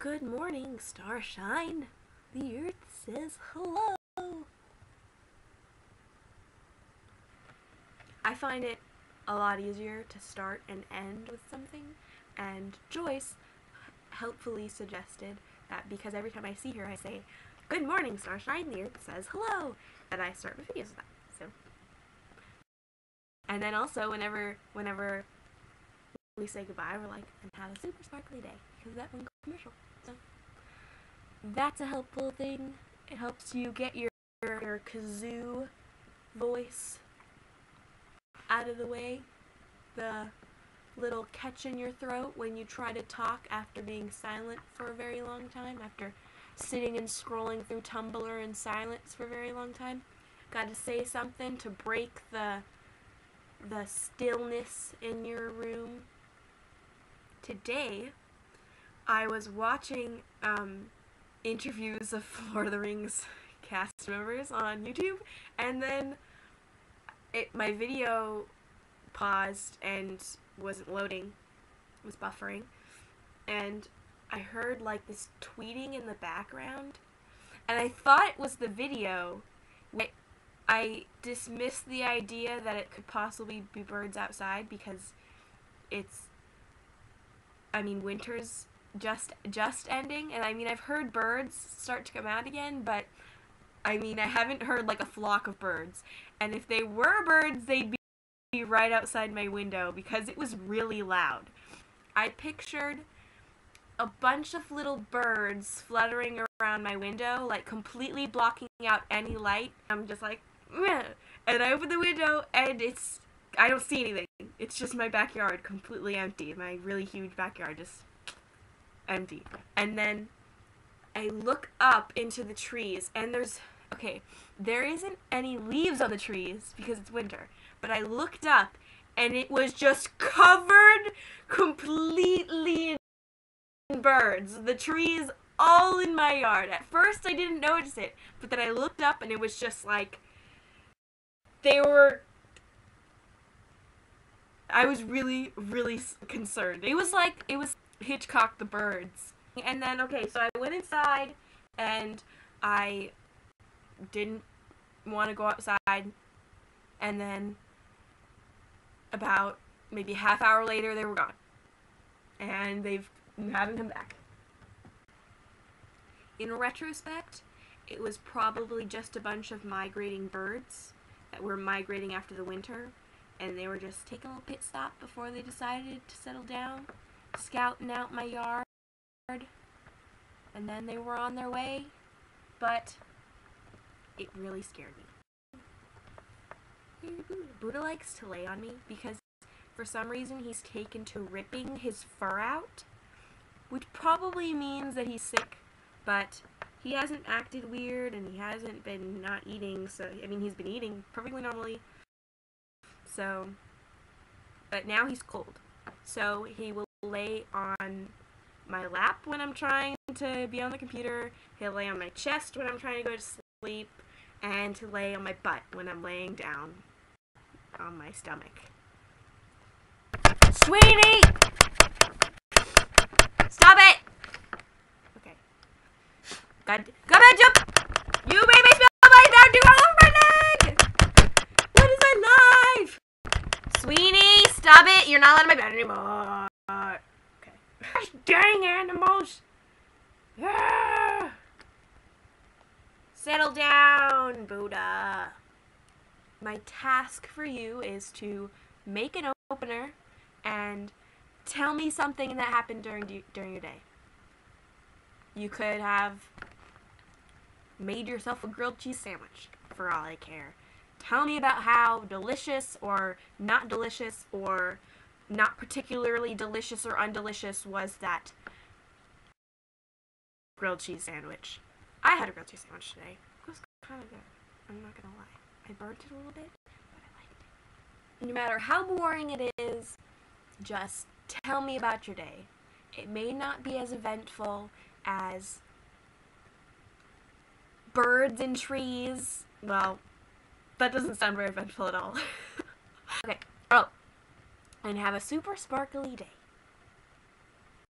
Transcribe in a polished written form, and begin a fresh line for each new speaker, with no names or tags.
Good morning, starshine. The earth says hello. I find it a lot easier to start and end with something, and Joyce helpfully suggested that because every time I see her I say, "Good morning, starshine, the earth says hello," that I start my videos with that. So, and then also whenever we say goodbye, we're like, "And have a super sparkly day," because that one commercial. So that's a helpful thing. It helps you get your kazoo voice out of the way. The little catch in your throat when you try to talk after being silent for a very long time, after sitting and scrolling through Tumblr in silence for a very long time. Got to say something to break the stillness in your room. Today, I was watching interviews of Lord of the Rings cast members on YouTube, and then my video paused and wasn't loading, was buffering, and I heard like this tweeting in the background, and I thought it was the video. I dismissed the idea that it could possibly be birds outside because winter's just ending, and I've heard birds start to come out again, but I haven't heard like a flock of birds, and if they were birds, they'd be right outside my window because it was really loud. I pictured a bunch of little birds fluttering around my window, like completely blocking out any light. I'm just like, meh. And I open the window and I don't see anything. It's just my backyard completely empty. My really huge backyard just empty. And then I look up into the trees and there isn't any leaves on the trees because it's winter. But I looked up and it was just covered completely in birds. The trees all in my yard. At first I didn't notice it, but then I looked up and it was just like I was really, really concerned. It was Hitchcock the Birds. And then, so I went inside and I didn't want to go outside, and then about maybe a half hour later they were gone. And they haven't come back. In retrospect, it was probably just a bunch of migrating birds that were migrating after the winter, and they were just taking a little pit stop before they decided to settle down, scouting out my yard, and then they were on their way, but it really scared me. Buddha likes to lay on me because for some reason he's taken to ripping his fur out, which probably means that he's sick, but he hasn't acted weird and he hasn't been not eating, so he's been eating perfectly normally. So, but now he's cold. So he will lay on my lap when I'm trying to be on the computer, he'll lay on my chest when I'm trying to go to sleep, and to lay on my butt when I'm laying down on my stomach. Sweetie! Stop it! Okay. God, come on, jump! You made me spill my Mountain Dew all over my leg! What is my life? Sweetie, stop it! You're not allowed in my bed anymore. Okay. Gosh dang animals! Ah! Settle down, Buddha. My task for you is to make an opener and tell me something that happened during your day. You could have made yourself a grilled cheese sandwich, for all I care. Tell me about how delicious or not delicious or not particularly delicious or undelicious was that grilled cheese sandwich. I had a grilled cheese sandwich today. It was kind of good. I'm not gonna lie. I burnt it a little bit, but I liked it. No matter how boring it is, just tell me about your day. It may not be as eventful as birds in trees. Well, that doesn't sound very eventful at all. Okay. Oh, and have a super sparkly day.